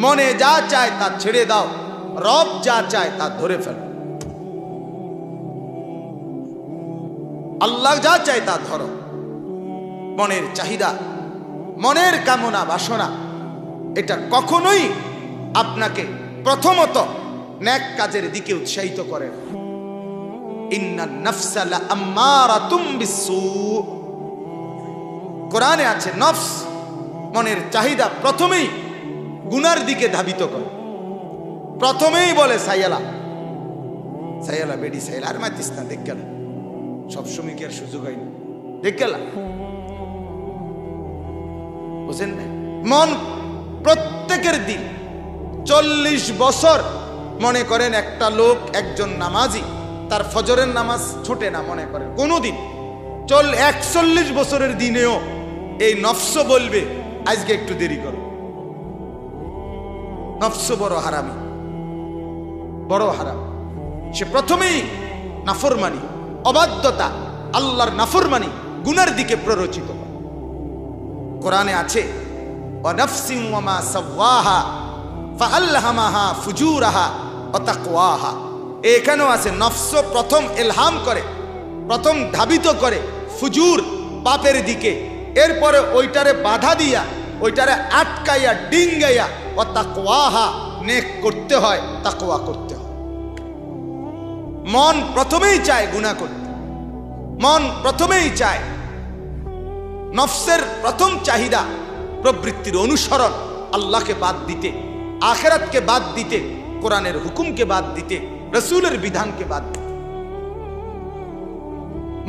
মনে যা চায় তা ছেড়ে দাও, রব যা চায় তা ধরে ফেলো। আল্লাহ যা চায় তা ধরো। মনের চাহিদা, মনের কামনা বাসনা, এটা কখনোই আপনাকে প্রথমত নেক কাজের দিকে উৎসাহিত করে না। ইন্নান নাফসা লাআম্মারাতুম বিসসু, কোরআনে আছে নফস, মনের চাহিদা প্রথমেই গুনার দিকে ধাবিত করে। প্রথমেই বলে সাইয়ালা সাইয়ালা বেডি সাইয়ালা, আর মাতিস না, দেখ গেল সবসময় কি আর সুযোগ হয়নি, দেখ গেল বুঝেন না। মন প্রত্যেকের দিন 40 বছর, মনে করেন একটা লোক, একজন নামাজি, তার ফজরের নামাজ ছোটে না, মনে করেন কোনোদিন 41 বছরের দিনেও এই নফস বলবে আজকে একটু দেরি করো। নফস বড় হারামি, বড় হারাম। সে প্রথমেই নাফরমানি, অবাধ্যতা, আল্লাহর নাফরমানি, গুনার দিকে প্ররোচিত। কোরআনে আছে ওয়া নাফসিন ওয়া মা সাওয়াহা ফাআলহামাহা ফুজুরাহা ওয়া তাকওয়াহা। এখানেও আছে নফস প্রথম ইলহাম করে, প্রথম ধাবিত করে ফুজুর, পাপের দিকে, এরপরে ওইটারে বাধা দিয়া, ওইটারে আটকাইয়া ডিঙ্গাইয়া ওয়া তাকওয়াহা, নেক করতে হয়, তাকওয়া করতে হয়। মন প্রথমেই চায় গুনাহ করতে, মন প্রথমেই চায়, নফসের প্রথম চাহিদা প্রবৃত্তির অনুসরণ, আল্লাহকে বাদ দিতে, আখিরাতকে বাদ দিতে, কোরআনের হুকুমকে বাদ দিতে, রাসূলের বিধানকে বাদ দিতে।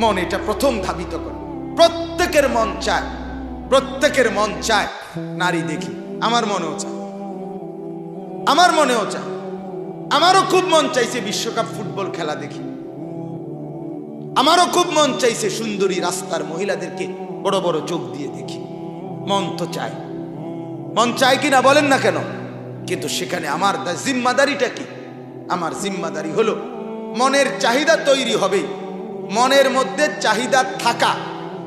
মন এটা প্রথম ধাবিত করে। প্রত্যেকের মন চায়, প্রত্যেকের মন চায় নারী দেখি। আমার মনেও চায়, আমার মনেও চায়, আমারও খুব মন চাইছে বিশ্বকাপ ফুটবল খেলা দেখি। আমারও খুব মন চাইছে সুন্দরী রাস্তার মহিলাদেরকে বড় বড় চোখ দিয়ে দেখি। মন তো চায়, মন চায় কিনা বলেন না কেন? কিন্তু সেখানে আমার জিম্মাদারিটা কি? আমার জিম্মাদারি হলো মনের চাহিদা তৈরি হবে, মনের মধ্যে চাহিদা থাকা,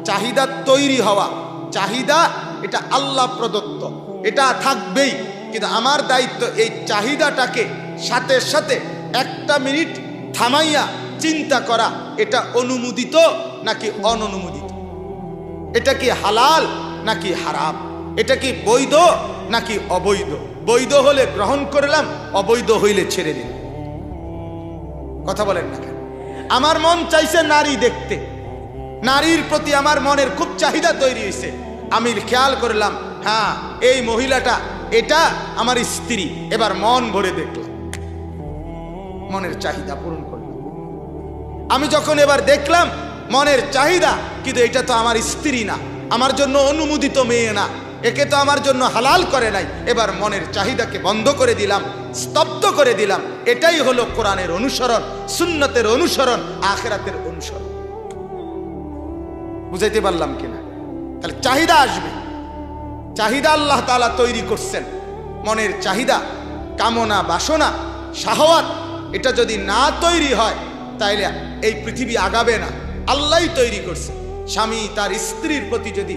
চাহিদা তৈরি হওয়া। চাহিদা এটা আল্লাহ প্রদত্ত, এটা থাকবেই, কিন্তু আমার দায়িত্ব এই চাহিদাটাকে সাথে সাথে 1 মিনিট থামাইয়া চিন্তা করা, এটা অনুমোদিত নাকি অননুমোদিত, এটা কি হালাল নাকি হারাম, এটা কি বৈধ নাকি অবৈধ। বৈধ হলে গ্রহণ করলাম, অবৈধ হইলে ছেড়ে দিলাম। কথা বলেন না কেন? আমার মন চাইছে নারী দেখতে, নারীর প্রতি আমার মনের খুব চাহিদা তৈরি হয়েছে। আমি খেয়াল করলাম, হ্যাঁ এই মহিলাটা, এটা আমার স্ত্রী। এবার মন ভরে দেখলাম, মনের চাহিদা পূরণ করলাম। আমি যখন এবার দেখলাম মনের চাহিদা, কিন্তু এটা তো আমার স্ত্রী না, আমার জন্য অনুমোদিত মেয়ে না, একে তো আমার জন্য হালাল করে নাই। এবার মনের চাহিদাকে বন্ধ করে দিলাম, স্তব্ধ করে দিলাম। এটাই হলো কোরআনের অনুসরণ, সুন্নতের অনুসরণ, আখিরাতের অনুসরণ। বুঝাইতে পারলাম কিনা? তাহলে চাহিদা আসবে, চাহিদা আল্লাহ তাআলা তৈরি করছেন। মনের চাহিদা, কামনা বাসনা, শাহওয়াত, এটা যদি না তৈরি হয় তাইলে এই পৃথিবী আগাবে না। আল্লাহই তৈরি করছে। স্বামী তার স্ত্রীর প্রতি যদি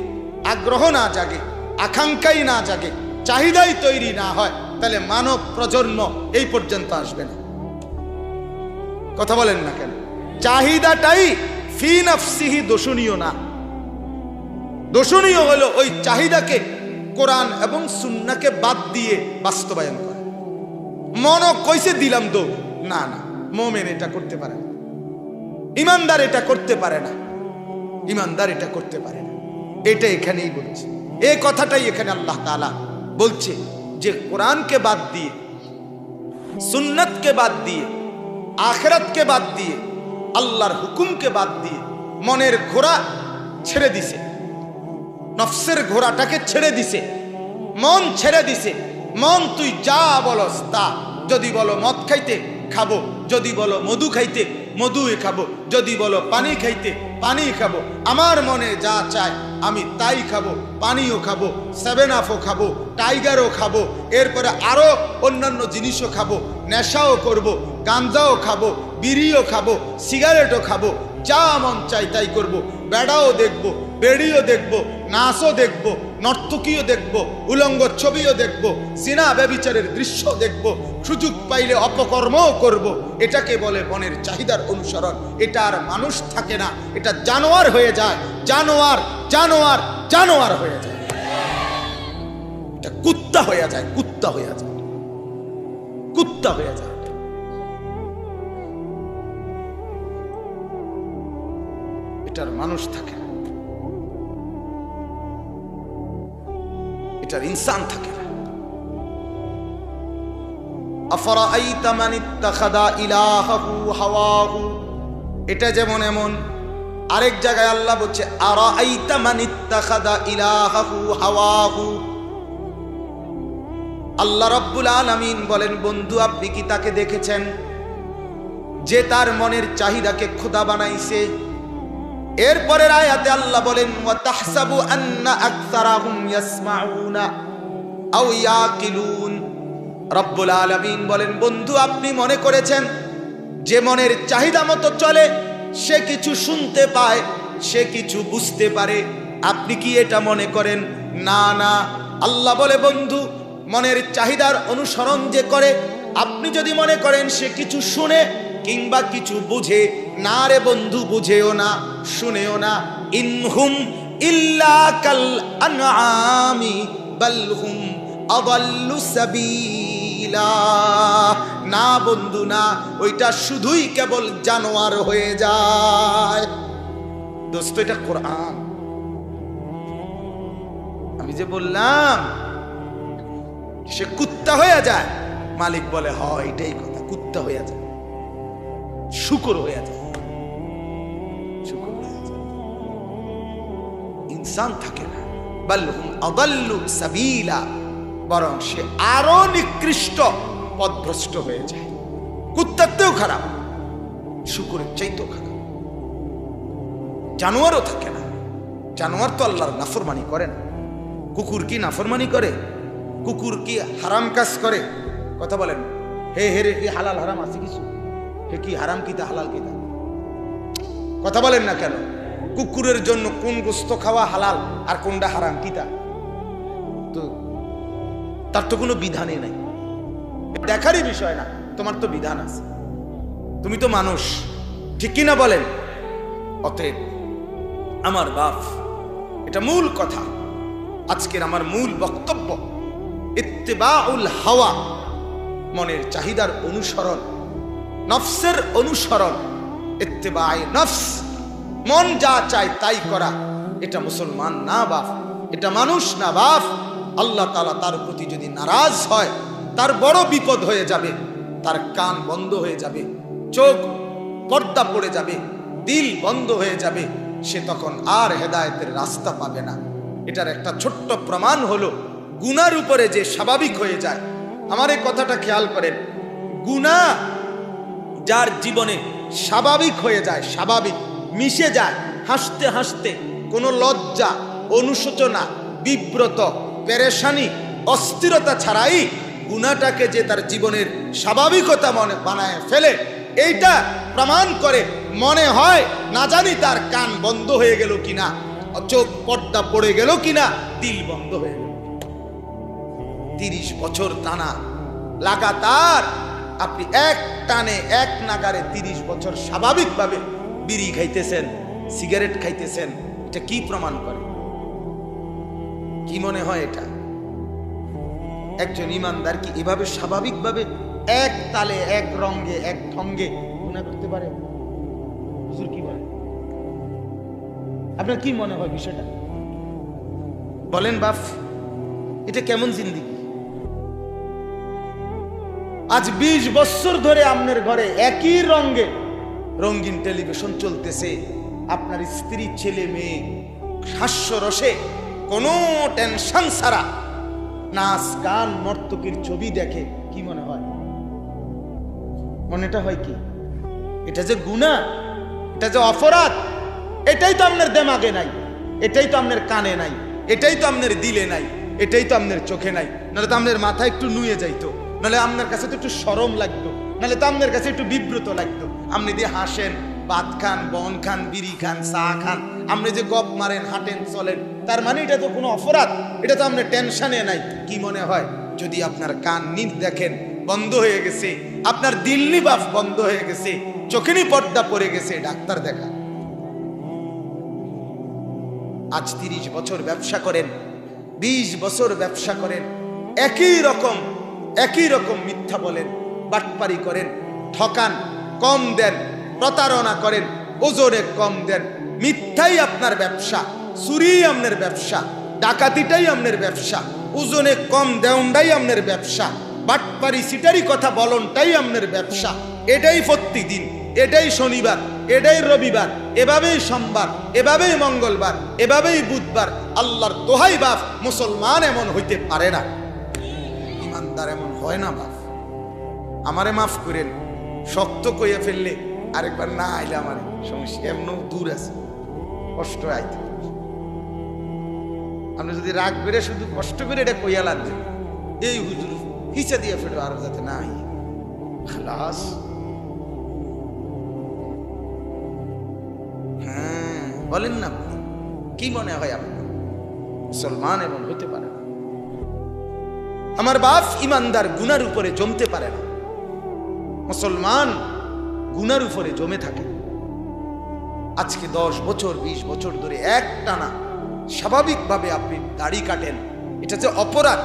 আগ্রহ না জাগে, আকাঙ্ক্ষাই না জাগে, চাহিদাই তৈরি না হয়, তাহলে মানব প্রজন্ম এই পর্যন্ত আসবে না। কথা বলেন না কেন? চাহিদাটাই ফি নাফসিহি দোষণীয় না। দোষণীয় হলো ওই চাহিদাকে কোরআন এবং সুন্নাহকে বাদ দিয়ে বাস্তবায়ন করা। মনও কইছে দিলাম দো, না না, মুমিন এটা করতে পারে না, ইমানদার এটা করতে পারে না, ইমানদার এটা করতে পারে না। এটা এখানেই বলছে, এই কথাটাই এখানে আল্লাহ তাআলা বলছে যে কোরআনকে বাদ দিয়ে, সুন্নাতকে বাদ দিয়ে, আখিরাতকে বাদ দিয়ে, আল্লাহর হুকুমকে বাদ দিয়ে মনের ঘোড়া ছেড়ে দিছে, নফসের ঘোড়াটাকে ছেড়ে দিছে, মন ছেড়ে দিছে। মন তুই যা বলস তা, যদি বলো মদ খাইতে খাবো, যদি বলো মধু খাইতে মধুই খাবো, যদি বলো পানি খাইতে পানি খাবো, আমার মনে যা চায় আমি তাই খাবো, পানিও খাবো, 7 আপও খাবো, টাইগারও খাবো, এরপরে আরো অন্যান্য জিনিসও খাবো, নেশাও করব, গাঞ্জাও খাবো, বিড়িও খাবো, সিগারেটও খাবো, যা মন চাই তাই করব, বেড়াও দেখবো, বেড়িও দেখবো, নাচও দেখব, নর্তকীও দেখব, উলঙ্গ ছবিও দেখব, জিনা ব্যভিচারের দৃশ্য দেখব, সুযোগ পাইলে অপকর্মও করব। এটাকে বলে মনের চাহিদার অনুসরণ। এটা আর মানুষ থাকে না, এটা জানোয়ার হয়ে যায়। জানোয়ার জানোয়ার জানোয়ার হয়ে যায়, এটা কুত্তা হয়ে যায়, কুত্তা হয়ে যায়, কুত্তা হয়ে যায়। এটার মানুষ থাকে না, এটার ইনসান থাকে না। আফরাআইতা মান ইত্তাখাযা ইলাহাহু হাওয়াহু, এটা যেমন এমন। আরেক জায়গায় আল্লাহ বলছে আরাআইতা মান ইত্তাখাযা ইলাহাহু হাওয়াহু। আল্লাহ রাব্বুল আলামিন বলেন, বন্ধু আপনি কি তাকে দেখেছেন যে তার মনের চাহিদাকে খোদা বানাইছে? এরপরের আয়াতে আল্লাহ বলেন ওয়া তাহসাবু আন্না আকসারাহুম ইয়াসমাউনা আও ইয়াকিলুন। রব্বুল আলামিন বলেন, বন্ধু আপনি মনে করেছেন যে মনের চাহিদা মতো চলে সে কিছু শুনতে পায়, সে কিছু বুঝতে পারে। আপনি কি এটা মনে করেন? না না। আল্লাহ বলে, বন্ধু মনের চাহিদার অনুসরণ যে করে, আপনি যদি মনে করেন সে কিছু শুনে কিংবা কিছু বুঝে, না রে বন্ধু, বুঝেও না, শুনেও না। ইনহুম ইল্লা কাল আনআমি বাল হুম আদাল্লু সাবিলা। না বন্ধু না, ওইটা শুধুই কেবল জানোয়ার হয়ে যায়। দোস্ত এটা কোরআন। আমি যে বললাম সে কুত্তা হয়ে যায়, মালিক বলে হয় এটাই কথা, কুত্তা হয়ে যায়, শুকর হয়ে যায়, শুকর হয়ে যায়, ইনসান থাকে না। বাল হুম আদাল্লু সাবিলা, বরং সে আরো নিকৃষ্ট পথভ্রষ্ট হয়ে যায়। কুত্তাতেও খারাপ, শুকরের চাইতেও খারাপ। জানোয়ারও থাকে না। জানোয়ার তো আল্লাহর নাফরমানি করে না। কুকুর কি নাফরমানি করে? কুকুর কি হারাম কাজ করে? কথা বলেন, হে হে রে, হালাল হারাম আছে কিছু? হে কি হারাম কিতা হালাল কিতা? কথা বলেন না কেন? কুকুরের জন্য কোন গোস্ত খাওয়া হালাল আর কোনটা হারাম কিতা? তো তার তো কোনো বিধানই নাই, দেখারই বিষয় না। তোমার তো বিধান আছে, তুমি তো মানুষ, ঠিক কিনা বলেন? অতএব আমার বাপ, এটা মূল কথা। আজকের আমার মূল বক্তব্য ইত্তিবাউল হাওয়া, মনের চাহিদার অনুসরণ, নফসের অনুসরণ। ইত্তিবাই নফস, মন যা চায় তাই করা, এটা মুসলমান না বাপ, এটা মানুষ না বাপ। আল্লাহ তাআলা তার প্রতি যদি নারাজ হয়, তার বড় বিপদ হয়ে যাবে। তার কান বন্ধ হয়ে যাবে, চোখ পর্দা পড়ে যাবে, দিল বন্ধ হয়ে যাবে। সে তখন আর হেদায়েতের রাস্তা পাবে না। এটার একটা ছোট্ট প্রমাণ হলো গুনার উপরে যে স্বাভাবিক হয়ে যায়। আমার এই কথাটা খেয়াল করেন, গুনাহ যার জীবনে স্বাভাবিক হয়ে যায়, স্বাভাবিক মিশে যায়, হাসতে হাসতে, কোনো লজ্জা, অনুশোচনা, বিব্রত, পেরেশানি, অস্থিরতা ছাড়াই গুনাহটাকে যে তার জীবনের স্বাভাবিকতা মনে বানায় ফেলে, এইটা প্রমাণ করে মনে হয় না জানি তার কান বন্ধ হয়ে গেল কিনা, চোখ পর্দা পড়ে গেল কিনা, দিল বন্ধ হয়ে গেল। 30 বছর টানা লাগাতার আপনি এক টানে এক নাগারে 30 বছর স্বাভাবিকভাবে বিড়ি খাইতেছেন, সিগারেট খাইতেছেন, এটা কি প্রমাণ করে? কি মনে হয় এটা? একজন ইমানদার কি এভাবে স্বাভাবিকভাবে এক তালে, এক রঙে, এক ঢঙ্গে গুনাহ করতে পারে? হুজুর কি বলে? আপনার কি মনে হয় বিষয়টা? বলেন বাপ, এটা কেমন জিন্দেগি? আজ 20 বছর ধরে আপনার ঘরে একই রঙে রঙিন টেলিভিশন চলতেছে, আপনার স্ত্রী, ছেলে মেয়ে হাস্যরসে কোনো টেনশন ছাড়া নাচ গান নর্তকীর ছবি দেখে, কি মনে হয়? মনেটা হয় কি এটা যে গুনাহ, এটা যে অপরাধ, এটাই তো আপনার দেমাগে নাই, এটাই তো আপনার কানে নাই, এটাই তো আপনার দিলে নাই, এটাই তো আপনার চোখে নাই। নাহলে তো আপনার মাথা একটু নুয়ে যাইতো, নাহলে আপনার কাছে তো একটু শরম লাগতো, নাহলে তো আপনার কাছে একটু বিব্রত লাগতো। আপনি দিয়ে হাসেন, ভাত খান, বন খান, বিড়ি খান, চা খান, আপনি যে গপ মারেন, হাঁটেন, চলেন, তার মানে এটা তো কোনো অপরাধ, এটা তো আপনার টেনশনে নাই। কি মনে হয় যদি আপনার কান নিদ দেখেন বন্ধ হয়ে গেছে, আপনার দিল্লি বাফ বন্ধ হয়ে গেছে, চোখেরই পর্দা পড়ে গেছে, ডাক্তার দেখা। আজ 30 বছর ব্যবসা করেন, 20 বছর ব্যবসা করেন, একই রকম মিথ্যা বলেন, বাটপারি করেন, ঠকান, কম দেন, প্রতারণা করেন, ওজনে কম দেন, মিথ্যাই আপনার ব্যবসা, চুরি আপনার ব্যবসা, ডাকাতিটাই আপনার ব্যবসা, ওজনে কম দেওয়াটাই আপনার ব্যবসা, বাটপারি সিটারি কথা বলনটাই আপনার ব্যবসা। এটাই প্রতিদিন, এটাই শনিবার, এটাই রবিবার, এভাবেই সোমবার, এভাবেই মঙ্গলবার, এভাবেই বুধবার। আল্লাহর দোহাই বাপ, মুসলমান এমন হইতে পারে না, ইমানদার এমন হয় না বাপ। আমারে মাফ করেন, শক্ত কইয়া ফেললে আরেকবার না আইলে আমার সমস্যা, এমন দূর আছে, কষ্ট আইতে। আপনি যদি রাগ বেড়ে শুধু কষ্ট করে এটা কইয়া লাগবেন, এই হুজুর হিচা দিয়ে ফেলো আরো যাতে না আই খালাস। হ্যাঁ বলেন না, কি মনে হয় আপনার মুসলমান এমন হইতে পারে না? আমার বাপ ইমানদার গুনার উপরে জমতে পারে না, মুসলমান গুনার উপরে জমে থাকে। আজকে 10 বছর 20 বছর ধরে একটানা স্বাভাবিকভাবে আপনি দাড়ি কাটেন, এটা যে অপরাধ,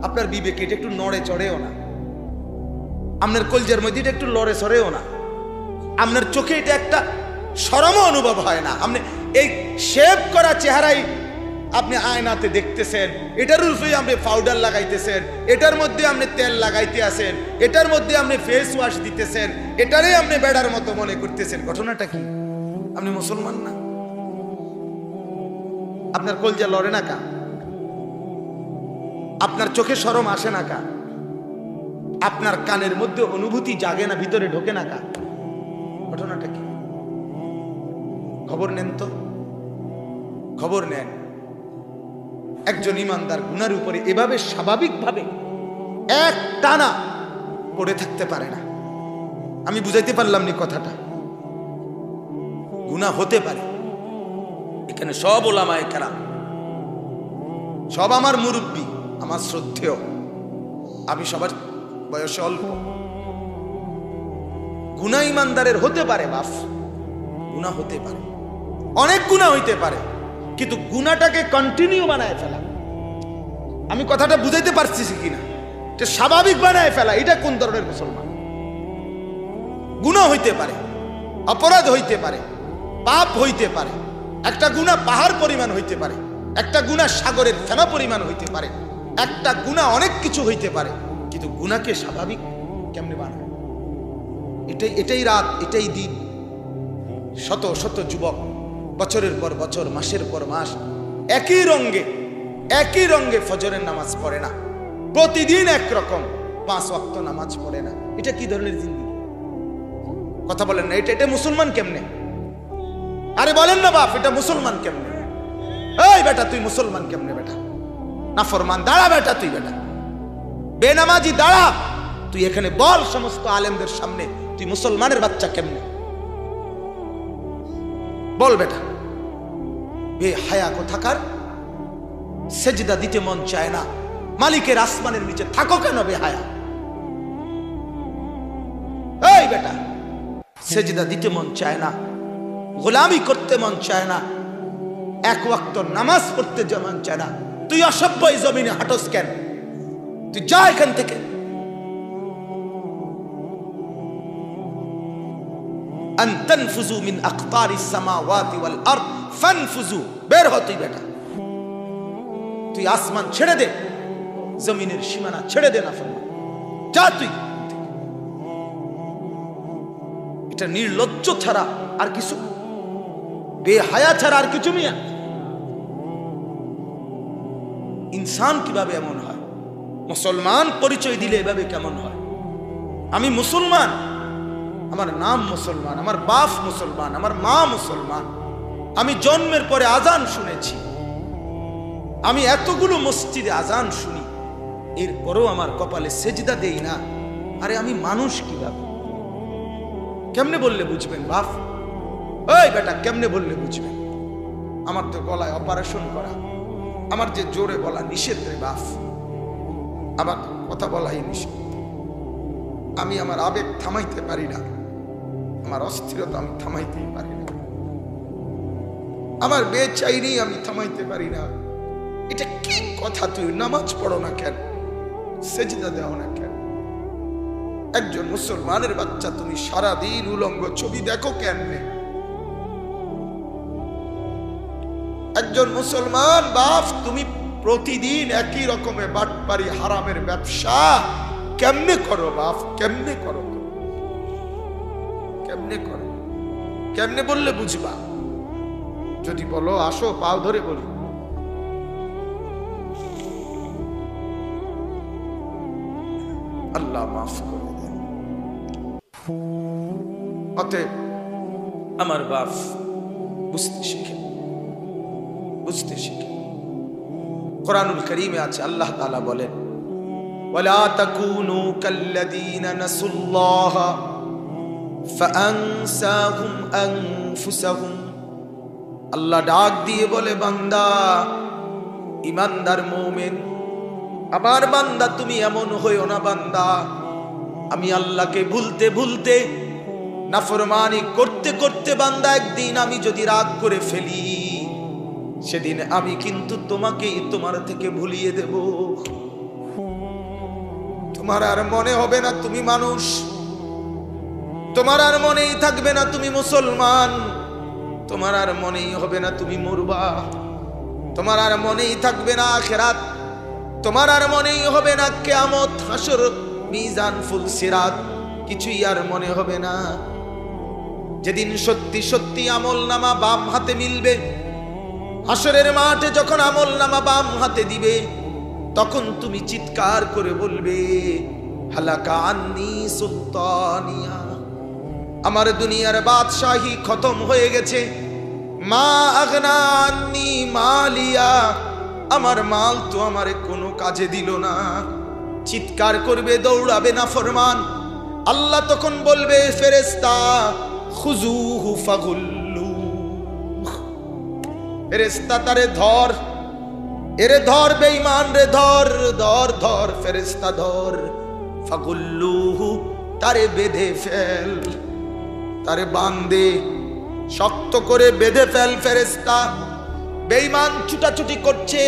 আপনার বিবেকে এটা একটু নড়ে চড়েও না, আপনার কলজের মধ্যে এটা একটু লড়ে চড়েও না, আপনার চোখে এটা একটা শরমও অনুভব হয় না। আপনি এই শেভ করা চেহারাই আপনি আয়নাতে দেখতেছেন, এটার উপরে আপনি পাউডার লাগাইতেছেন, এটার মধ্যে আপনি তেল লাগাইতে আসেন, এটার মধ্যে আপনি ফেস ওয়াশ দিতেছেন, এটারই আপনি বেড়ার মতো মনে করতেছেন। ঘটনাটা কি? আপনি মুসলমান না? আপনার কলজা লড়ে না কা? আপনার চোখে শরম আসে না কা? আপনার কানের মধ্যে অনুভূতি জাগে না, ভিতরে ঢোকে না কা? ঘটনাটা কি? খবর নেন তো, খবর নেন। একজন ইমানদার গুনার উপরে এভাবে স্বাভাবিকভাবে এক টানা পড়ে থাকতে পারে না। আমি বুঝাইতে পারলাম না কথাটা? গুনাহ হতে পারে, এখানে সব ওলামায়ে কেরাম, সব আমার মুরব্বী, আমার শ্রদ্ধেয়, আমি সবার বয়সে অল্প। গুনাহ ইমানদারের হতে পারে বাপ, গুনাহ হতে পারে, অনেক গুনাহ হইতে পারে, কিন্তু গুনাহটাকে কন্টিনিউ বানায় ফেলা, আমি কথাটা বুঝাইতে পারছি কিনা, যে স্বাভাবিক বানায় ফেলা, এটা কোন ধরনের মুসলমান? গুনাহ হইতে পারে, অপরাধ হইতে পারে, পাপ হইতে পারে, একটা গুনাহ পাহাড় পরিমাণ হইতে পারে, একটা গুনাহ সাগরের ফেনা পরিমাণ হইতে পারে, একটা গুনাহ অনেক কিছু হইতে পারে, কিন্তু গুনাহকে স্বাভাবিক কেমনে বানায়? এটাই রাত, এটাই দিন। শত শত যুবক বছরের পর বছর, মাসের পর মাস একই রঙে ফজরের নামাজ পড়ে না, প্রতিদিন একরকম 5 ওয়াক্ত নামাজ পড়ে না। এটা কি ধরনের জিন্দেগি? কথা বলেন না, এটা মুসলমান কেমনে? আরে বলেন না বাপ, এটা মুসলমান কেমনে? এই বেটা তুই মুসলমান কেমনে বেটা? নাফরমান দাঁড়া বেটা, তুই বেটা বেনামাজি দাঁড়া, তুই এখানে বল সমস্ত আলেমদের সামনে তুই মুসলমানের বাচ্চা কেমনে? বল বেটা। বেহায়া কোথাকার, সেজদা দিতে মন চায় না, মালিকের আসমানের নিচে থাকো কেন বেহায়া? এই বেটা, সেজদা দিতে মন চায় না, গোলামি করতে মন চায় না, এক ওয়াক্ত নামাজ পড়তে মন চায় না, তুই অসভ্য এই জমিনে হাঁটস কেন? তুই যা এখান থেকে। আন তানফুযু মিন আকতারিস সামাওয়াতি ওয়াল আরদ ফানফুযু, বের হ তুই বেটা, তুই আসমান ছেড়ে দে, জমিনের সীমানা ছেড়ে দে, না ফরমান, যা তুই। এটা নির্লজ্জ ছাড়া আর কিছু, বেহায়া ছাড়া আর কিছু মিয়া। ইনসান কিভাবে এমন হয়? মুসলমান পরিচয় দিলে এভাবে কেমন হয়? আমি মুসলমান, আমার নাম মুসলমান, আমার বাপ মুসলমান, আমার মা মুসলমান, আমি জন্মের পরে আজান শুনেছি, আমি এতগুলো মসজিদে আজান শুনি, এরপরেও আমার কপালে সেজদা দেই না। আরে আমি মানুষ কিভাবে? কেমনে বললে বুঝবেন বাপ? ওই বেটা কেমনে বললে বুঝবেন? আমার তো গলায় অপারেশন করা, আমার যে জোরে বলা নিষেধ রে বাপ, আমার কথা বলাই নিষেধ। আমি আমার আবেগ থামাইতে পারি না, আমার অস্থিরতা আমি থামাইতেই পারি না, আমার বেচাইনি আমি থামাইতে পারি না। এটা কি কথা? তুই নামাজ পড়ো না কেন? সেজদা দেও না কেন? একজন মুসলমানের বাচ্চা তুমি সারাদিন উলঙ্গ ছবি দেখো কেমনে? একজন মুসলমান বাপ তুমি প্রতিদিন একই রকমের বাটপারি হারামের ব্যবসা কেমনে করো বাপ? কেমনে করো? কেমনে করো? কেমনে বললে বুঝবা? যদি বলো আসো পাও ধরে বলি। আল্লাহ মাফ করে দেন। অতএব আমার বাপ বুঝতে শিখে, বুঝতে শিখে। কোরআনুল কারীমে আছে আল্লাহ তাআলা বলেন, ওয়ালা তাকুনু কাল্লাযীনা নাসুল্লাহা ফাআনসাহুম আনফুসাহুম। আল্লাহ ডাক দিয়ে বলে, বান্দা, ঈমানদার মুমিন, আমার বান্দা তুমি এমন হইও না বান্দা, আমি আল্লাহকে ভুলতে ভুলতে নাফরমানি করতে করতে বান্দা একদিন আমি যদি রাগ করে ফেলি, সেদিন আমি কিন্তু তোমাকেই তোমার থেকে ভুলিয়ে দেব। তোমার আর মনে হবে না তুমি মানুষ, তোমার আর মনেই থাকবে না তুমি মুসলমান, তোমার আর মনেই হবে না তুমি মরবা, তোমার আর মনেই থাকবে না আখিরাত, তোমার আর মনেই হবে না কিয়ামত, হাসর, মিজান, ফুলসিরাত, কিছুই আর মনে হবে না। যেদিন সত্যি সত্যি আমল নামা বাম হাতে মিলবে, হাসরের মাঠে যখন আমল নামা বাম হাতে দিবে, তখন তুমি চিৎকার করে বলবে, হালাকা আন্নি সুলতানিয়া, আমার দুনিয়ার বাদশাহী খতম হয়ে গেছে, মা আগনা আন্নি মালিয়া, আমার মাল তো আমারে কোনো কাজে দিল না। চিৎকার করবে, দৌড়াবে না ফরমান। আল্লাহ তখন বলবে, ফেরেশতা খুজুহু ফাগুল্লু, ফেরেশতা তারে ধর, এরে ধর, বেঈমান রে ধর, ধর ধর, ফেরেশতা ধর, ফাগুল্লুহু, তারে বেঁধে ফেল, তারে বাঁধে, শক্ত করে বেঁধে ফেল। ফেরেশতা বেঈমান ছুটাছুটি করছে,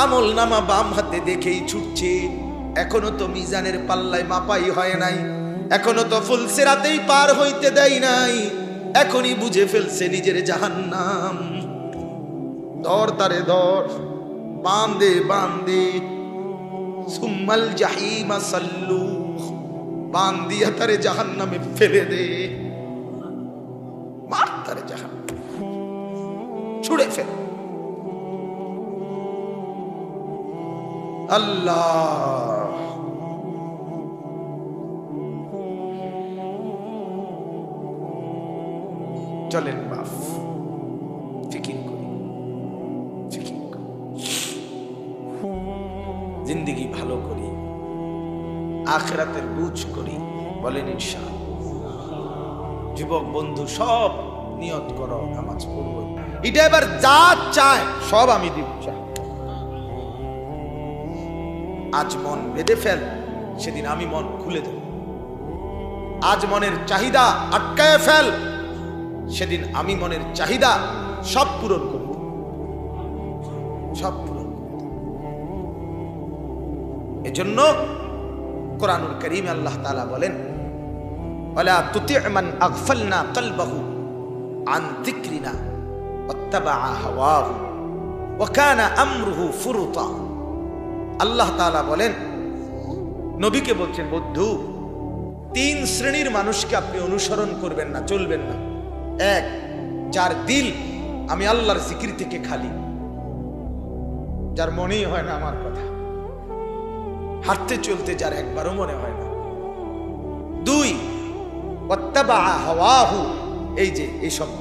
আমল নামা বাম হাতে দেখেই ছুটছে, এখনো তো মিজানের পাল্লায় মাপাই হয় নাই, এখনো তো ফুলসিরাতেই পার হইতে দেয় নাই, এখনই বুঝে ফেলছে নিজের জাহান্নাম। ধর তারে ধর, বাঁধে বাঁধে, সুম্মাল জাহিমা সাল্লু, বাঁধিয়া তারে জাহান্নামে ফেলে দে, মার তারে জাহান্নামে ছুড়ে ফেল। আল্লাহ চলেন বাপ, ফিকির করি, ফিকির করি, জিন্দেগি ভালো করি, আখিরাতের বুঝ করি, বলেন ইনশাআল্লাহ। যুবক বন্ধু সব নিয়ত করো নামাজ পড়বো, এটা এবার যা চায় সব আমি দিব। আজ মন বেঁধে ফেল, সেদিন আমি মন খুলে দেব। আজ মনের চাহিদা আটকায় ফেল, সেদিন আমি মনের চাহিদা সব পূরণ করব, সব পূরণ করব। এজন্য কোরআনুল কারীমে আল্লাহ তাআলা বলেন, ওয়ালা তুতি' মান আগফালনা কলবাহু আন যিকরিনা ওয়াত্তাবা'a হাওয়াহু ওয়া কানা আমরুহু ফুরুতা। আল্লাহ তাআলা বলেন, নবীকে বলছেন, বন্ধু, 3 শ্রেণীর মানুষকে আপনি অনুসরণ করবেন না, চলবেন না। 1, যার দিল আমি আল্লাহর জিকির থেকে খালি, যার মনেই হয় না আমার কথা, হাঁটতে চলতে যার একবারও মনে হয় না। 2, ওয়াত্তাবা'a হাওয়াহু, এই যে এই শব্দ,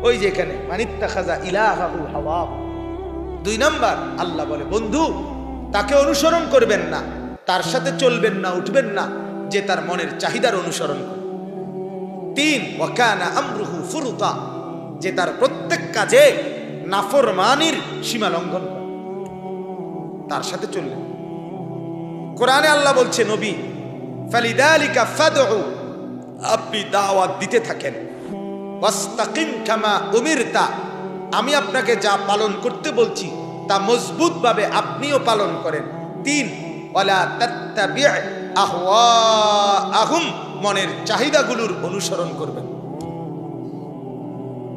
ওই যে এখানে মানিত্তাখাযা ইলাহাহু হাওয়াহু। 2 নাম্বার, আল্লাহ বলে, বন্ধু তাকে অনুসরণ করবেন না, তার সাথে চলবেন না, উঠবেন না, যে তার মনের চাহিদার অনুসরণ করে। 3, ওয়া কানা আমরুহু ফুরুতা, যে তার প্রত্যেক কাজে নাফরমানির সীমা লঙ্ঘন করে, তার সাথে চললেন। কোরআনে আল্লাহ বলছে, নবী ফালিদালিকা ফাদউ, আপনি দাওয়াত দিতে থাকেন, ওয়াস্তাকিম কামা উমিরতা, আমি আপনাকে যা পালন করতে বলছি তা মজবুত ভাবে আপনিও পালন করেন। 3, ওয়ালা তাত্তাবি আহওয়াআহুম, মনের চাহিদাগুলোর অনুসরণ করবেন।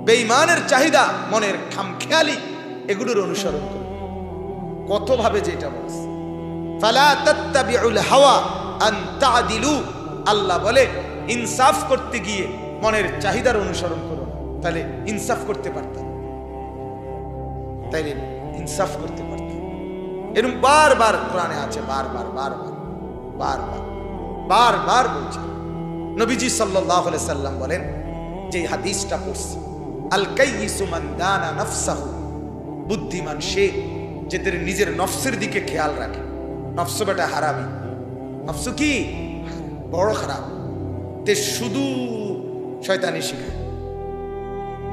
বেঈমানের চাহিদা, মনের খামখেয়ালি, এগুলোর অনুসরণ করবেন। কত ভাবে যেটা বলছে, ফালা তাত্তাবিউল হাওয়া আন তা'দিলু, আল্লাহ বলে ইনসাফ করতে গিয়ে মনের চাহিদার অনুসরণ করো, তাহলে ইনসাফ করতে পারতাম, তাইলে ইনসাফ করতে পারতাম। এরকম বারবার কোরআনে আছে, বারবার বারবার বারবার বারবার বলছে। নবীজি সাল্লাল্লাহু আলাইহি সাল্লাম বলেন, যে হাদিসটা পড়ছি, আল কাইয়িসু মান দানা নাফসাহু, বুদ্ধিমান সে যে তার নিজের নফসের দিকে খেয়াল রাখে। নফস বেটা হারামি, নফস কি বড় খারাপ, তে শুধু শয়তানি শিখায়।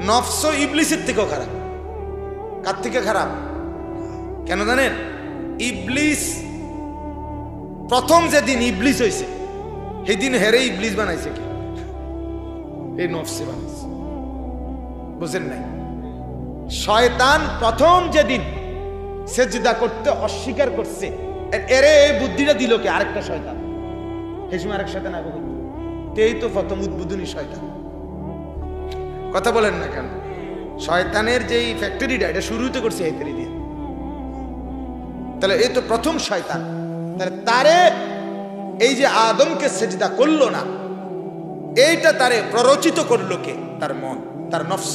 নফস ইবলিসের থেকেও খারাপ। কার থেকে খারাপ? কেন জানেন? ইবলিস প্রথম যেদিন ইবলিস হয়েছে সেদিন হেরে ইবলিস বানাইছে কি? এই নফসে বানাইছে, বুঝেন নাই? শয়তান প্রথম যেদিন সেজদা করতে অস্বীকার করছে, এরে এই বুদ্ধিটা দিল কে? আরেকটা শয়তান। এই সময় আরেক শয়তান আগে হইল, এই তো প্রথম উদ্বোধনী শয়তান। কথা বলেন না কেন? শয়তানের যেই ফ্যাক্টরিটা, এটা শুরুতে করছে হেতরি দিয়ে, তাহলে এই তো প্রথম শয়তান। তাহলে তারে এই যে আদমকে সেজদা করলো না, এইটা তারে প্ররোচিত করলো কে? তার মন, তার নফস।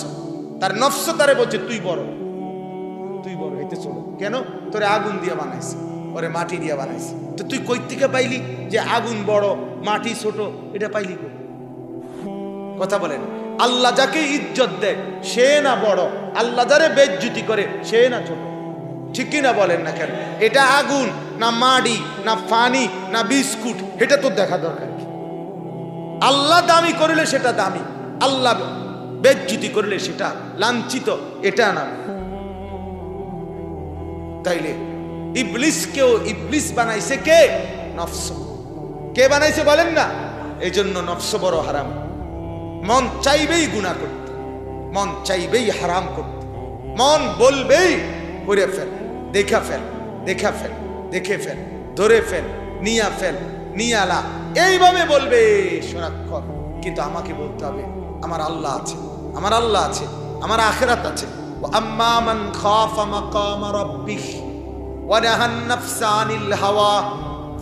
তার নফস তারে বলছে তুই বড়, তুই বড়, এতে চলো। কেন? তোরে আগুন দিয়ে বানাইছে, ওরে মাটি দিয়ে বানাইছে, তো তুই কই থেকে পাইলি যে আগুন বড় মাটি ছোট? এটা পাইলি কই? কথা বলেন। আল্লাহ যাকে ইজ্জত দেয় সে না বড়, আল্লাহ যারে বেইজ্জতি করে সে না ছোট, ঠিক কি না বলেন না কেন? এটা আগুন না মাটি না পানি না বিস্কুট, এটা তো দেখা দরকার কি? আল্লাহ দামি করলে সেটা দামি, আল্লাহ বেইজ্জতি করলে সেটা লাঞ্ছিত, এটা না। তাইলে ইবলিসকেও ইবলিস বানাইছে কে? নফস। কে বানাইছে বলেন না? এই জন্য নফস বড় হারাম। মন চাইবেই গুনাহ করতে, মন চাইবেই হারাম করতে, মন বলবেই করে ফেল, দেখা ফেল, দেখা ফেল, দেখে ফেল, ধরে ফেল, নিয়া ফেল, নিয়ালা, এইভাবে বলবে সারাক্ষণ। কিন্তু আমাকে বলতে হবে আমার আল্লাহ আছে, আমার আল্লাহ আছে, আমার আখিরাত আছে। আম্মা মান খাফা মাকাম রাব্বিহ ওয়া নাহান নাফসা আনিল হাওয়া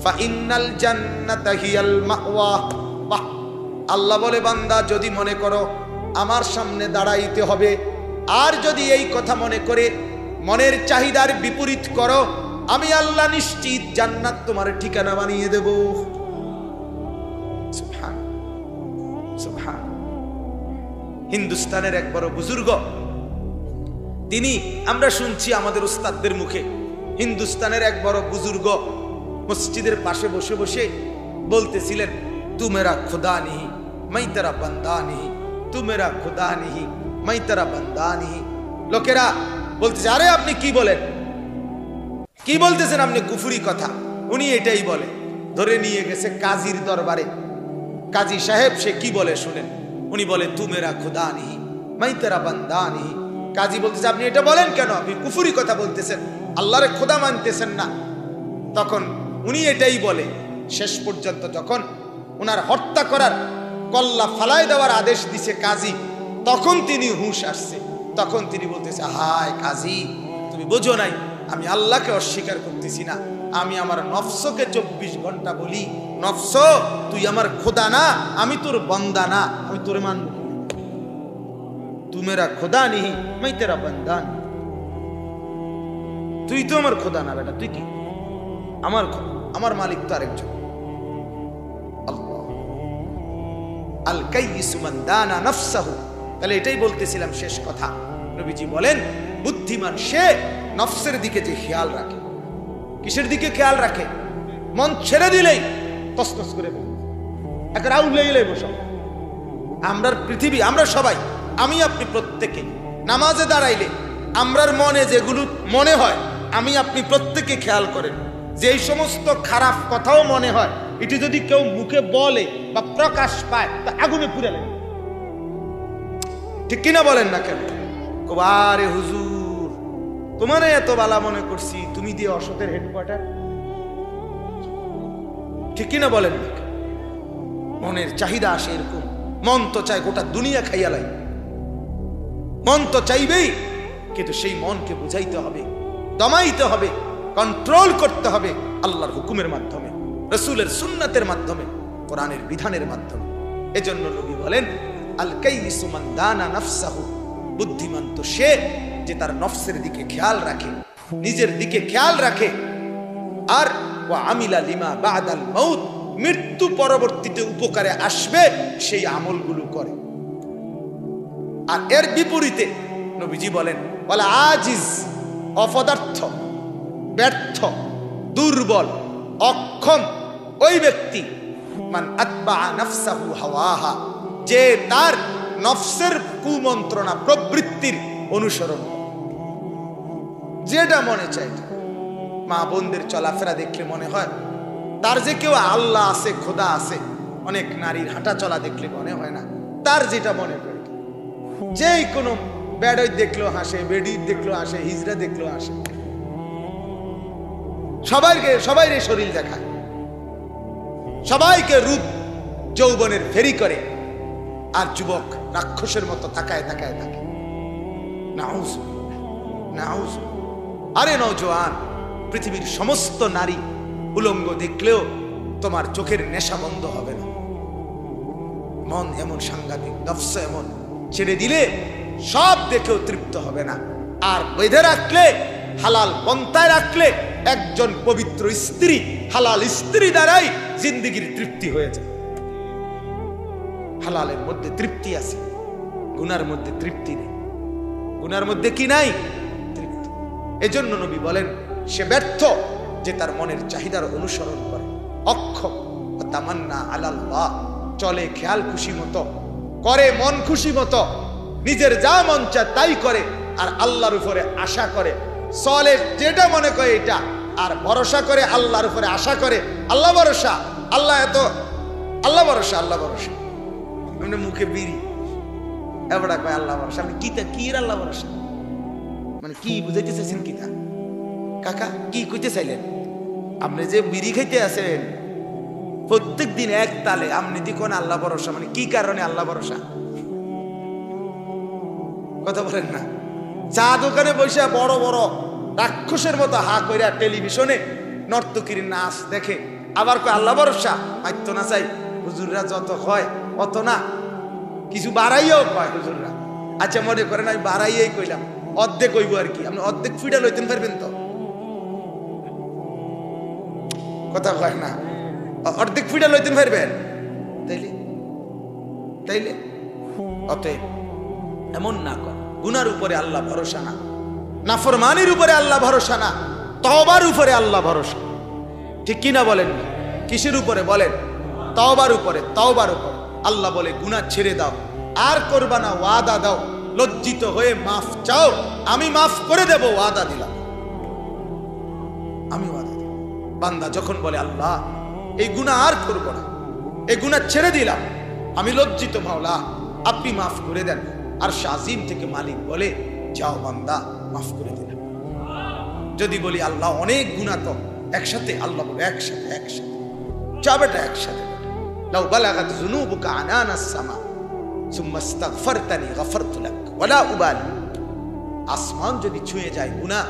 ফাইন্নাল জান্নাতা হিয়াল মাওয়া। বাহ! আল্লাহ বলে, বান্দা যদি মনে করো আমার সামনে দাঁড়াইতে হবে, আর যদি এই কথা মনে করে মনের চাহিদার বিপরীত করো, আমি আল্লাহ নিশ্চিত জান্নাত তোমার ঠিকানা বানিয়ে দেব। সুবহান সুবহান। হিন্দুস্তানের এক বড় বুজুর্গ, তিনি, আমরা শুনছি আমাদের উস্তাদদের মুখে, হিন্দুস্তানের এক বড় বুজুর্গ মসজিদের পাশে বসে বসে বলতেছিলেন, তু মেরা খুদা নিহি মাই তেরা বান্দা নিহি, তু মেরা খুদা নিহি মাই তেরা বান্দা নিহি। লোকেরা বলতেছে, আরে আপনি কি বলেন, কি বলতেছেন আপনি? কুফরি কথা। উনি এটাই বলে। ধরে নিয়ে গেছে কাজীর দরবারে। কাজী সাহেব সে কি বলে শুনেন। উনি বলে, তু মেরা খুদা নিহি মাই তেরা বান্দা নিহি। কাজী বলতেছে, আপনি এটা বলেন কেন? আপনি কুফরি কথা বলতেছেন, আল্লাহরে খোদা মানতেছেন না। তখন উনি এটাই বলে। শেষ পর্যন্ত যখন ওনার হত্যা করার, কল্লা ফালায় দেওয়ার আদেশ দিছে কাজী, তখন তিনি হুঁশ আসছে। তখন তিনি বলতেছে, হায় কাজী, তুমি বোঝো নাই, আমি আল্লাহকে অস্বীকার করতেছি না, আমি আমার নফসকে 24 ঘন্টা বলি, নফস তুই আমার খোদা না, আমি তোর বন্দা না, আমি তোরে মানব। তু মেরা খোদা নিহি মাই তেরা বান্দা নিহি। তুই তো আমার খোদা না বেটা, তুই কি? আমার আমার মালিক তো আরেকজন। আল্লাহ। আল কাইয়িসু মান দানা নাফসাহু। তাহলে এটাই বলতেছিলাম শেষ কথা। নবীজি বলেন, বুদ্ধিমান সে নফসের দিকে যে খেয়াল রাখে। কিসের দিকে খেয়াল রাখে? মন ছেড়ে দিলেই তসতস করে বলবে, একটা রাউন্ড লেগে বসো। আমরা পৃথিবী, আমরা সবাই আমি আপনি প্রত্যেকে নামাজে দাঁড়াইলে আমরার মনে যেগুলো মনে হয় আমি আপনি প্রত্যেকে খেয়াল করেন যে এই সমস্ত খারাপ কথাও মনে হয় এটি যদি কেউ মুখে বলে বা প্রকাশ পায় তা আগুনে পুড়ে লাগে, ঠিক কিনা বলেন না কেন? আরে হুজুর তোমার এত বালা মনে করছি, তুমি দিয়ে অসতের হেডকোয়ার্টার, ঠিক কিনা বলেন না? মনের চাহিদা আসে এরকম, মন তো চায় গোটা দুনিয়া খাইয়া লাই, মন তো চাইবেই, কিন্তু সেই মনকে বুঝাইতে হবে, দমাইতে হবে, কন্ট্রোল করতে হবে আল্লাহর হুকুমের মাধ্যমে, রাসূলের সুন্নাতের মাধ্যমে, কোরআনের বিধানের মাধ্যমে। এজন্য নবী বলেন আল কাইসু মান দানা নাফসাহু, বুদ্ধিমান তো সে যে তার নফসের দিকে খেয়াল রাখে, নিজের দিকে খেয়াল রাখে, আর ওয়া আমিলা লিমা বাদাল মাউত, মৃত্যু পরবর্তীতে উপকারে আসবে সেই আমলগুলো করে। আর এর বিপরীতে নবীজি বলেন ওয়ালা আজিজ, অপদার্থ, ব্যর্থ, দুর্বল, অক্ষম ওই ব্যক্তি মান আতবা নাফসাহু হাওয়াহা, যে তার নফসের কুমন্ত্রণা প্রবৃত্তির অনুসরণ, যেটা মনে চায়। মা বোনদের চলাফেরা দেখলে মনে হয় তার যে কেউ আল্লাহ আছে, খোদা আছে। অনেক নারীর হাঁটা চলা দেখলে মনে হয় না তার যেটা মনে করে, যেই কোনো বেড়ই দেখলো হাসে, বেডি দেখলো হাসে, হিজড়া দেখলো হাসে, সবাইকে শরীর দেখায়, সবাইকে রূপ যৌবনের ফেরি করে, আর যুবক রাক্ষসের মতো তাকায় তাকায় থাকে। নাউজ। আরে নওজোয়ান, পৃথিবীর সমস্ত নারী উলঙ্গ দেখলেও তোমার চোখের নেশা বন্ধ হবে না। মন এমন সাংঘাতিক, নফস এমন, ছেড়ে দিলে সব দেখেও তৃপ্ত হবে না। আর বেঁধে রাখলে, হালাল পন্থায় রাখলে, একজন পবিত্র স্ত্রী, হালাল স্ত্রী দ্বারাই জিন্দেগির তৃপ্তি হয়ে যায়। হালালের মধ্যে তৃপ্তি আছে, গুনার মধ্যে তৃপ্তি নেই। গুনার মধ্যে কি নাই? তৃপ্তি। এজন্য নবী বলেন সে ব্যর্থ যে তার মনের চাহিদার অনুসরণ করে, অক্ষম তামান্না আলাল্লাহ, চলে খেয়াল খুশি মতো, করে মন খুশি মতো, নিজের যা মন চায় তাই করে, আর আল্লাহর উপরে আশা করে, চলে যেটা মনে করে এটা, আর ভরসা করে আল্লাহর উপরে, আশা করে আল্লাহ ভরসা, আল্লাহ এত, আল্লাহ ভরসা, আল্লাহ ভরসা। এমনি মুখে বিড়ি এবারে কয় আল্লাহ ভরসা। আপনি কিতা কি আল্লাহ ভরসা মানে কি বুঝাইতে চাইছেন? কিতা কাকা কি কইতে চাইলেন? আপনি যে বিড়ি খাইতে আছেন প্রত্যেক দিন এক তালে, আপনি দেখুন আল্লাহ ভরসা মানে কি কারণে আল্লাহ ভরসা? কথা বলেন না। চা দোকানে বসে বড় বড় রাক্ষসের মতো হা কইরা টেলিভিশনে নর্তকীর নাচ দেখে, আবার কয় আল্লাহ ভরসা। মাইতো না চাই, হুজুররা যত হয় অত না, কিছু বাড়াইয়াও কয় হুজুররা। আচ্ছা মনে করেন আমি বাড়াইয়াই কইলাম, অর্ধেক কইব আর কি, আপনি অর্ধেক ফিডা লইতে পারবেন তো? কথা কয় না, অর্ধেক ফিডা লইতে পারবেন? তাইলে তাইলে অতএব এমন না কর, গুনার উপরে আল্লাহ ভরসা না, নাফরমানির উপরে আল্লাহ ভরসা না, তওবার উপরে আল্লাহ ভরসা। ঠিক কিনা বলেন? কিসের উপরে বলেন? তওবার উপরে। তওবার উপরে আল্লাহ বলে গুনাহ ছেড়ে দাও, আর করবা না, ওয়াদা দাও, লজ্জিত হয়ে মাফ চাও, আমি মাফ করে দেব, ওয়াদা দিলাম, আমি ওয়াদা দিলাম। বান্দা যখন বলে আল্লাহ এই গুনাহ আর করব না, এই গুনাহ ছেড়ে দিলাম, আমি লজ্জিত মাওলা, আপনি মাফ করে দেন, আর শাজিম থেকে মালিক বলে যাও বান্দা মাফ করে দিলাম। যদি বলি আল্লাহ অনেক গুনাহ তো একসাথে, আল্লাহ বলে একসাথে একসাথে যা বেটা একসাথে, লাউ বালাগাত যুনুবুকা আনানাস সামা সুম্মা ইস্তাগফারতানি গফারতু লাক ওয়ালা উবালি। আসমান যদি ছুঁয়ে যায় গুনাহ,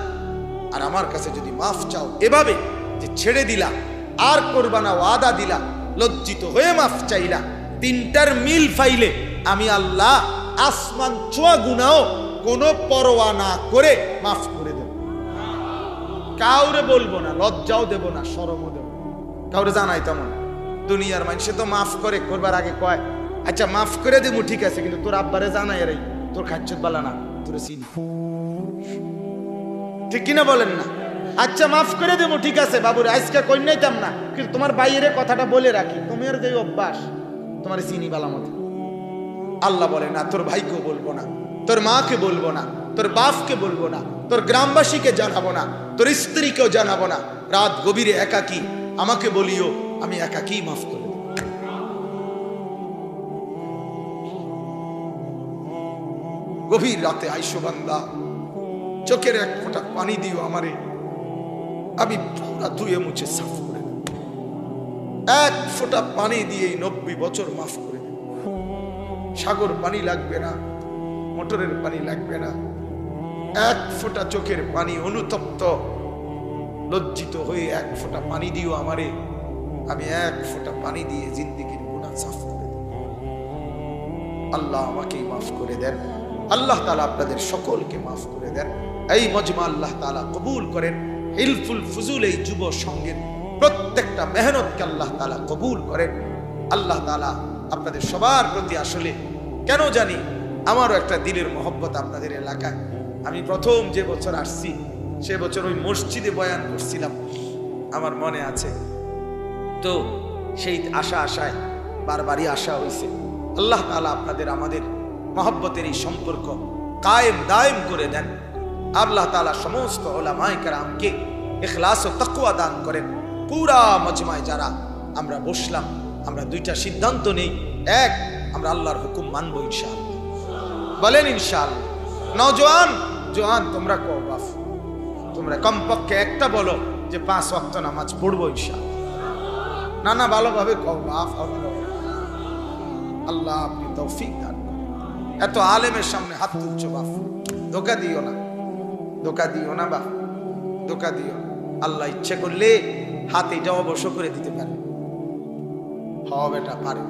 আর আমার কাছে যদি মাফ চাও এভাবে যে ছেড়ে দিলা, আর করবা না, ওয়াদা দিলা, লজ্জিত হয়ে মাফ চাইলা, তিনটার মিল পাইলে আমি আল্লাহ আসমান ছোঁয়া গুনাহ কোনো পরোয়া না করে মাফ করে দেব। কাউরে বলবো না, লজ্জাও দেব না, শরমও দেব, কাউরে জানাই তেমন। দুনিয়ার মানুষে তো মাফ করে, করবার আগে কয় আচ্ছা মাফ করে দেবো, ঠিক আছে, কিন্তু তোর আব্বারে জানাই রে তোর খাচ্ছত বালা না, তোর চিনি, ঠিক কিনা বলেন না? আচ্ছা মাফ করে দেবো, ঠিক আছে বাবুরে, আজকে কন্যাইতাম না, কিন্তু তোমার বাইরে কথাটা বলে রাখি, তোমার যে অভ্যাস, তোমার চিনি বালা মতো। আল্লাহ বলে না, তোর ভাইকে বলবো না, তোর মাকে বলবো না, তোর বাপকে বলবো না, তোর গ্রামবাসীকে জানাবো না, তোর স্ত্রীকেও জানাবো না। রাত গভীরে একাকী আমাকে বলিও, আমি একাকী মাফ করে দেব। গভীর রাতে আইসো বান্দা, চোখের এক ফোঁটা পানি দিও আমারে, আমি পুরা ধুয়ে মুছে সাফ করে দেব। এক ফোঁটা পানি দিয়ে 90 বছর মাফ করে দেব। সাগর পানি লাগবে না, মোটরের পানি লাগবে না, এক ফোঁটা চোখের পানি, অনুতপ্ত লজ্জিত হয়ে এক ফোঁটা পানি দিও আমারে, আমি এক ফোঁটা পানি দিয়ে জিন্দেগির গুনাহ সাফ করে দেব। আল্লাহ আমাকেই মাফ করে দেন, আল্লাহ তাআলা আপনাদের সকলকে মাফ করে দেন। এই মজমা আল্লাহ তাআলা কবুল করেন। হিলফুল ফুজুল এই যুব সঙ্গের প্রত্যেকটা মেহনতকে আল্লাহ তাআলা কবুল করেন। আল্লাহ তাআলা আপনাদের সবার প্রতি, আসলে কেন জানি আমারও একটা দিলের মহব্বত আপনাদের এলাকায়। আমি প্রথম যে বছর আসছি সে বছর ওই মসজিদে বয়ান করছিলাম, আমার মনে আছে। তো সেই আশায় বারবারই আসা হয়েছে। আল্লাহ তাআলা আপনাদের আমাদের মহব্বতের এই সম্পর্ক কায়েম দায়েম করে দেন। আল্লাহ তাআলা সমস্ত উলামায়ে কেরামকে ইখলাস ও তাকওয়া দান করেন। পুরা মজমায় যারা আমরা বসলাম, আমরা দুইটা সিদ্ধান্ত নেই। এক, আমরা আল্লাহর হুকুম মানবো ইনশাআল্লাহ। বলেন ইনশাআল্লাহ। নওজোয়ান জোয়ান তোমরা কও বাপ, তোমরা কমপক্ষে একটা বলো যে 5 ওয়াক্ত নামাজ পড়বো ইনশাআল্লাহ। না ভালোভাবে কও বাপ। আল্লাহ আপনি তৌফিক দান করেন। এত আলেমের সামনে হাত তুলছো বাপ, ধোকা দিও না, ধোকা দিও না বাপ, ধোকা দিও না। আল্লাহ ইচ্ছে করলে হাত এটা অবশ্য করে দিতে পারে। হ বেটা পারে।